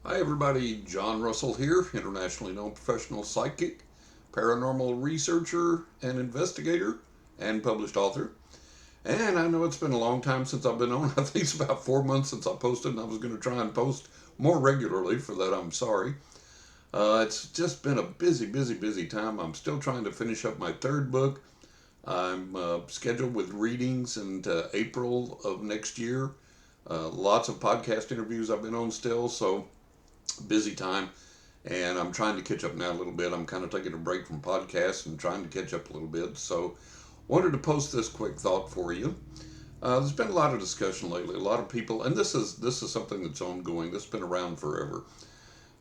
Hi, everybody. John Russell here, internationally known professional psychic, paranormal researcher, and investigator, and published author. And I know it's been a long time since I've been on. I think it's about 4 months since I posted, and I was going to try and post more regularly. For that, I'm sorry. It's just been a busy time. I'm still trying to finish up my third book. I'm scheduled with readings in April of next year. Lots of podcast interviews I've been on still, so busy time, and I'm trying to catch up now a little bit. I'm kind of taking a break from podcasts and trying to catch up a little bit. So, wanted to post this quick thought for you. There's been a lot of discussion lately. A lot of people, and this is something that's ongoing. This has been around forever.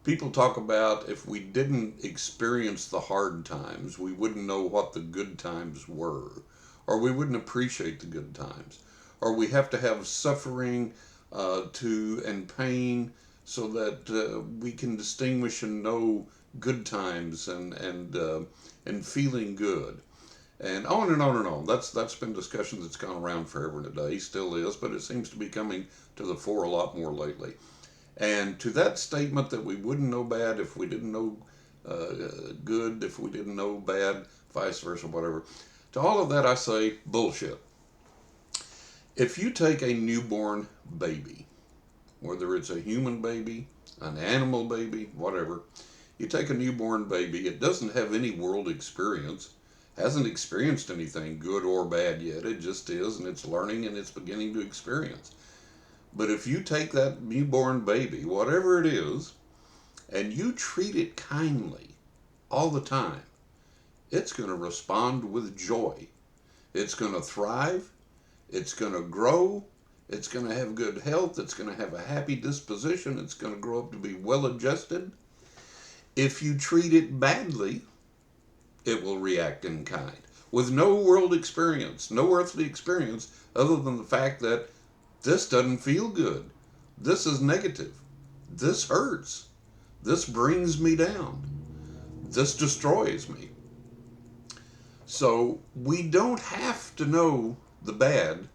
People talk about if we didn't experience the hard times, we wouldn't know what the good times were, or we wouldn't appreciate the good times, or we have to have suffering to and pain so that we can distinguish and know good times and feeling good, and on and on and on. That's been discussion that's gone around forever and a day, still is, but it seems to be coming to the fore a lot more lately. And to that statement that we wouldn't know bad if we didn't know good, if we didn't know bad, vice versa, whatever. To all of that, I say bullshit. If you take a newborn baby, whether it's a human baby, an animal baby, whatever, you take a newborn baby, it doesn't have any world experience, hasn't experienced anything good or bad yet. It just is, and it's learning and it's beginning to experience. But if you take that newborn baby, whatever it is, and you treat it kindly all the time, it's going to respond with joy. It's going to thrive. It's going to grow. It's going to have good health. It's going to have a happy disposition. It's going to grow up to be well adjusted. If you treat it badly, it will react in kind with no world experience, no earthly experience, other than the fact that this doesn't feel good. This is negative. This hurts. This brings me down. This destroys me. So we don't have to know the bad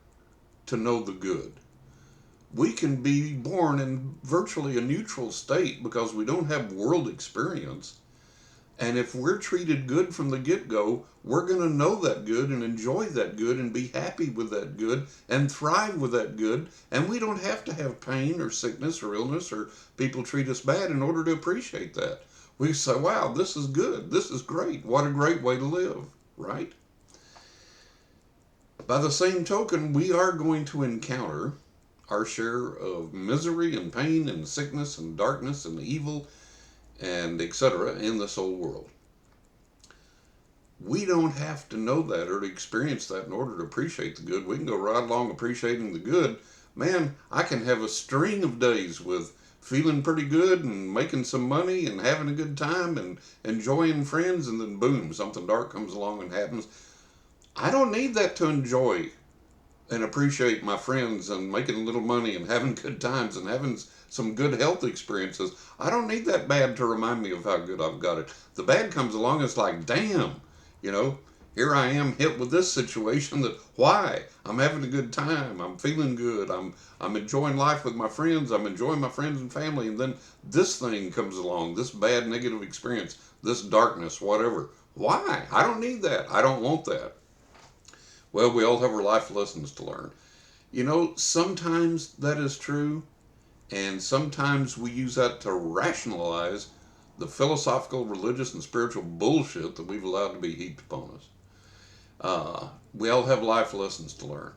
to know the good. We can be born in virtually a neutral state because we don't have world experience. And if we're treated good from the get go, we're going to know that good and enjoy that good and be happy with that good and thrive with that good. And we don't have to have pain or sickness or illness or people treat us bad in order to appreciate that. We say, wow, this is good. This is great. What a great way to live, right? By the same token, we are going to encounter our share of misery and pain and sickness and darkness and evil and etc. in this old world. We don't have to know that or to experience that in order to appreciate the good. We can go right along appreciating the good. Man, I can have a string of days with feeling pretty good and making some money and having a good time and enjoying friends, and then boom, something dark comes along and happens. I don't need that to enjoy and appreciate my friends and making a little money and having good times and having some good health experiences. I don't need that bad to remind me of how good I've got it. The bad comes along, it's like, damn, you know, here I am hit with this situation that why? I'm having a good time. I'm feeling good. I'm enjoying life with my friends. I'm enjoying my friends and family, and then this thing comes along, this bad negative experience, this darkness, whatever. Why? I don't need that. I don't want that. Well, we all have our life lessons to learn. Sometimes that is true, and sometimes we use that to rationalize the philosophical, religious, and spiritual bullshit that we've allowed to be heaped upon us. We all have life lessons to learn.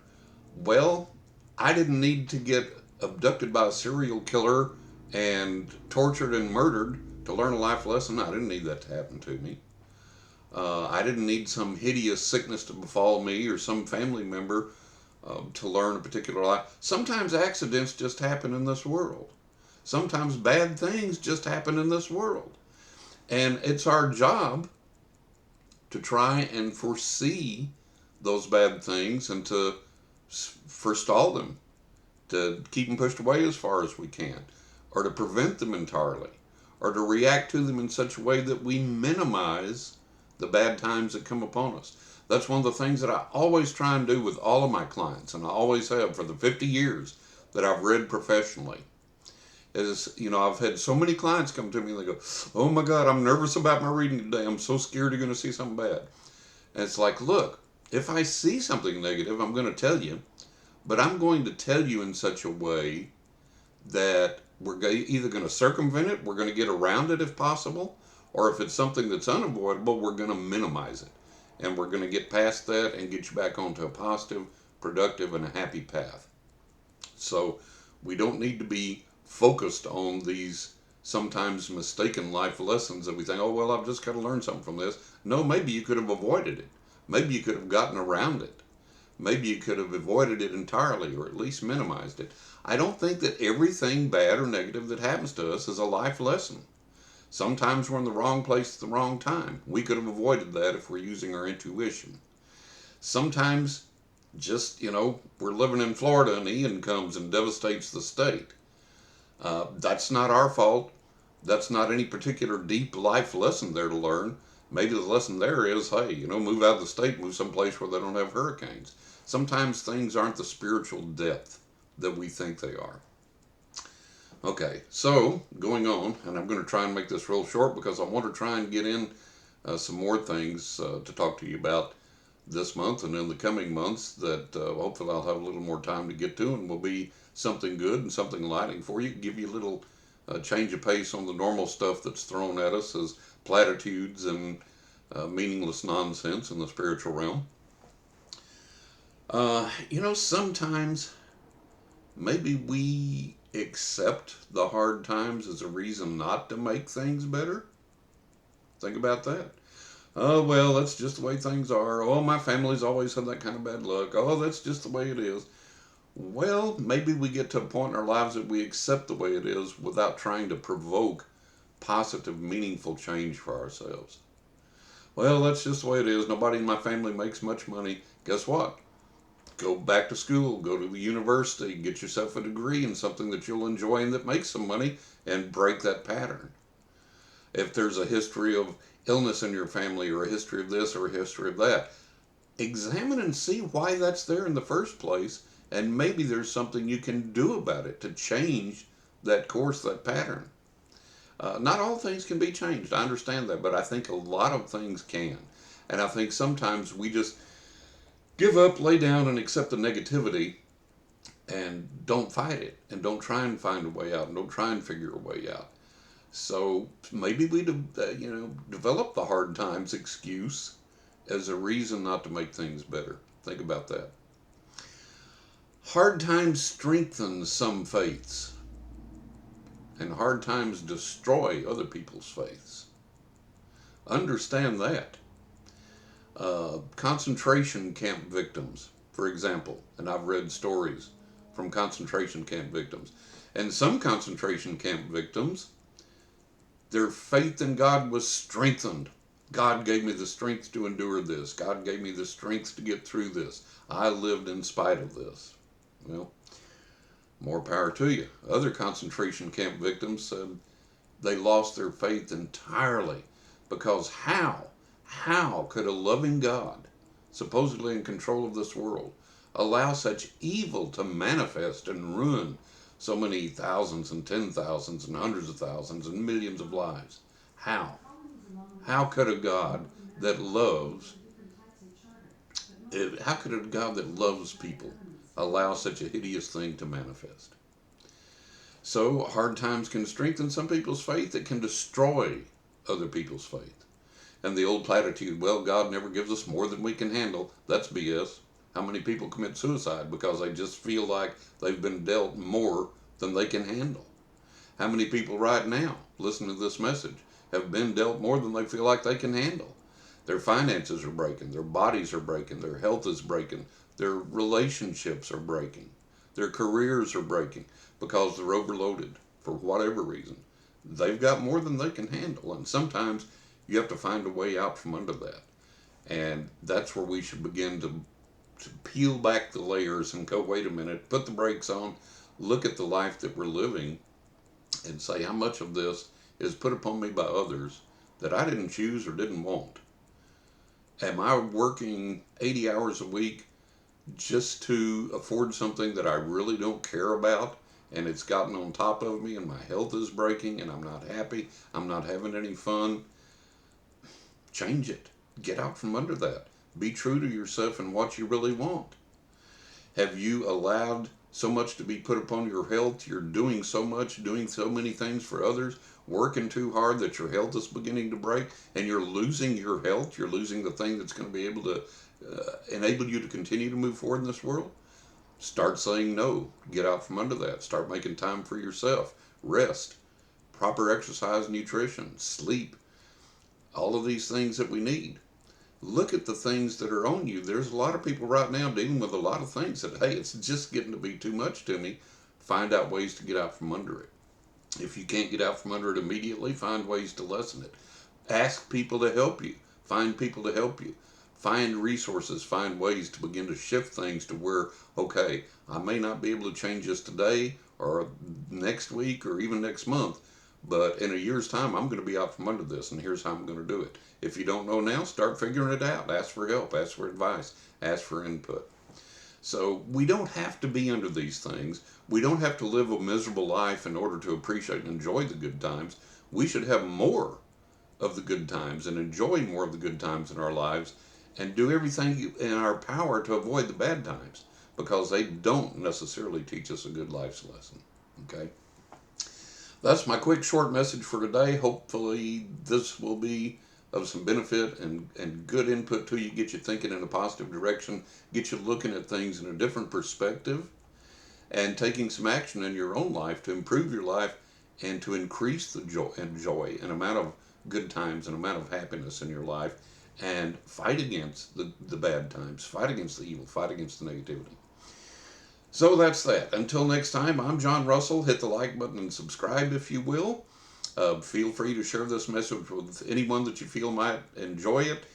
Well, I didn't need to get abducted by a serial killer and tortured and murdered to learn a life lesson. I didn't need that to happen to me. I didn't need some hideous sickness to befall me or some family member to learn a particular life. Sometimes accidents just happen in this world. Sometimes bad things just happen in this world. And it's our job to try and foresee those bad things and to forestall them, to keep them pushed away as far as we can, or to prevent them entirely, or to react to them in such a way that we minimize the bad times that come upon us. That's one of the things that I always try and do with all of my clients, and I always have for the 50 years that I've read professionally, As you know, I've had so many clients come to me and they go, "Oh my God, I'm nervous about my reading today. I'm so scared you're going to see something bad." And it's like, look, if I see something negative, I'm going to tell you, but I'm going to tell you in such a way that we're either going to circumvent it, we're going to get around it if possible, or if it's something that's unavoidable, we're going to minimize it. And we're going to get past that and get you back onto a positive, productive, and a happy path. So we don't need to be focused on these sometimes mistaken life lessons that we think, oh, well, I've just got to learn something from this. No, maybe you could have avoided it. Maybe you could have gotten around it. Maybe you could have avoided it entirely or at least minimized it. I don't think that everything bad or negative that happens to us is a life lesson. Sometimes we're in the wrong place at the wrong time. We could have avoided that if we're using our intuition. Sometimes just, we're living in Florida and Ian comes and devastates the state. That's not our fault. That's not any particular deep life lesson there to learn. Maybe the lesson there is, hey, move out of the state, move someplace where they don't have hurricanes. Sometimes things aren't the spiritual depth that we think they are. Okay, so going on, and I'm going to try and make this real short because I want to try and get in some more things to talk to you about this month and in the coming months that hopefully I'll have a little more time to get to, and will be something good and something lighting for you, give you a little change of pace on the normal stuff that's thrown at us as platitudes and meaningless nonsense in the spiritual realm. Sometimes maybe we accept the hard times as a reason not to make things better. Think about that. Oh, well, that's just the way things are. Oh, my family's always had that kind of bad luck. Oh, that's just the way it is. Well, maybe we get to a point in our lives that we accept the way it is without trying to provoke positive, meaningful change for ourselves. Well, that's just the way it is. Nobody in my family makes much money. Guess what? Go back to school, go to the university, get yourself a degree in something that you'll enjoy and that makes some money, and break that pattern. If there's a history of illness in your family, or a history of this or a history of that, examine and see why that's there in the first place, and maybe there's something you can do about it to change that course, that pattern. Not all things can be changed, I understand that, but I think a lot of things can. And I think sometimes we just give up, lay down, and accept the negativity and don't fight it and don't try and find a way out and don't try and figure a way out. So maybe we develop the hard times excuse as a reason not to make things better. Think about that. Hard times strengthen some faiths, and hard times destroy other people's faiths. Understand that. Concentration camp victims, for example, and I've read stories from concentration camp victims. And some concentration camp victims, their faith in God was strengthened. God gave me the strength to endure this. God gave me the strength to get through this. I lived in spite of this. Well, more power to you. Other concentration camp victims said they lost their faith entirely because how could a loving God, supposedly in control of this world, allow such evil to manifest and ruin so many thousands and 10,000s and hundreds of thousands and millions of lives? How? How could a God that loves, how could a God that loves people allow such a hideous thing to manifest? So hard times can strengthen some people's faith. It can destroy other people's faith. And the old platitude, well, God never gives us more than we can handle, that's BS. How many people commit suicide because they just feel like they've been dealt more than they can handle? How many people right now, listening to this message, have been dealt more than they feel like they can handle? Their finances are breaking, their bodies are breaking, their health is breaking, their relationships are breaking, their careers are breaking because they're overloaded for whatever reason. They've got more than they can handle, and sometimes you have to find a way out from under that. And that's where we should begin to peel back the layers and go, wait a minute, put the brakes on, look at the life that we're living, and say how much of this is put upon me by others that I didn't choose or didn't want. Am I working 80 hours a week just to afford something that I really don't care about and it's gotten on top of me and my health is breaking and I'm not happy, I'm not having any fun, change it. Get out from under that. Be true to yourself and what you really want. Have you allowed so much to be put upon your health? You're doing so much, doing so many things for others, working too hard that your health is beginning to break, and you're losing your health. You're losing the thing that's going to be able to enable you to continue to move forward in this world. Start saying no. Get out from under that. Start making time for yourself. Rest, proper exercise, nutrition, sleep, all of these things that we need. Look at the things that are on you. There's a lot of people right now dealing with a lot of things that, hey, it's just getting to be too much to me. Find out ways to get out from under it. If you can't get out from under it immediately, find ways to lessen it. Ask people to help you. Find people to help you. Find resources, find ways to begin to shift things to where, okay, I may not be able to change this today or next week or even next month, but in a year's time, I'm going to be out from under this, and here's how I'm going to do it. If you don't know now, start figuring it out. Ask for help, ask for advice, ask for input. So we don't have to be under these things. We don't have to live a miserable life in order to appreciate and enjoy the good times. We should have more of the good times and enjoy more of the good times in our lives and do everything in our power to avoid the bad times, because they don't necessarily teach us a good life's lesson. Okay? That's my quick short message for today. Hopefully this will be of some benefit and good input to you, get you thinking in a positive direction, get you looking at things in a different perspective, and taking some action in your own life to improve your life and to increase the joy and amount of good times and amount of happiness in your life, and fight against the bad times, fight against the evil, fight against the negativity. So that's that. Until next time, I'm John Russell. Hit the like button and subscribe if you will. Feel free to share this message with anyone that you feel might enjoy it.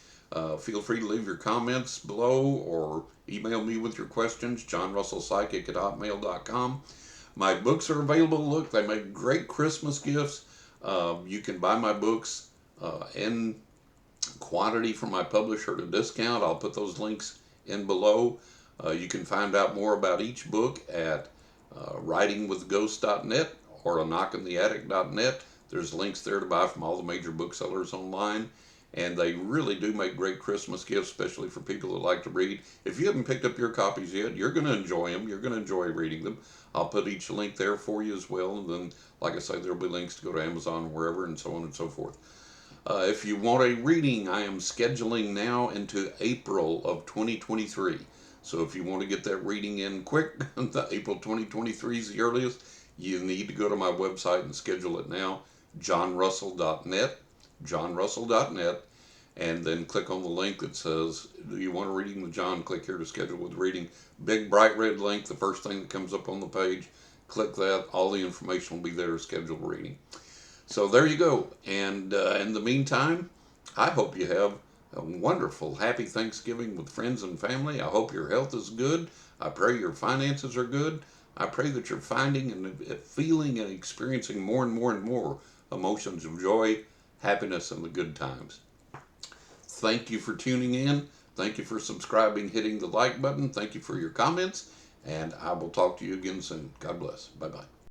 Feel free to leave your comments below or email me with your questions, johnrussellpsychic@hotmail.com. My books are available. Look, they make great Christmas gifts. You can buy my books in quantity from my publisher at a discount. I'll put those links in below. You can find out more about each book at writingwithghosts.net or aknockintheattic.net. There's links there to buy from all the major booksellers online. And they really do make great Christmas gifts, especially for people that like to read. If you haven't picked up your copies yet, you're going to enjoy them. You're going to enjoy reading them. I'll put each link there for you as well. And then, like I say, there'll be links to go to Amazon, wherever, and so on and so forth. If you want a reading, I am scheduling now into April of 2023. So if you want to get that reading in quick, April 2023 is the earliest, you need to go to my website and schedule it now, johnrussell.net, johnrussell.net, and then click on the link that says, do you want a reading with John? Click here to schedule with reading. Big bright red link, the first thing that comes up on the page. Click that. All the information will be there to schedule a reading. So there you go. And in the meantime, I hope you have a wonderful, happy Thanksgiving with friends and family. I hope your health is good. I pray your finances are good. I pray that you're finding and feeling and experiencing more and more and more emotions of joy, happiness, and the good times. Thank you for tuning in. Thank you for subscribing, hitting the like button. Thank you for your comments. And I will talk to you again soon. God bless. Bye-bye.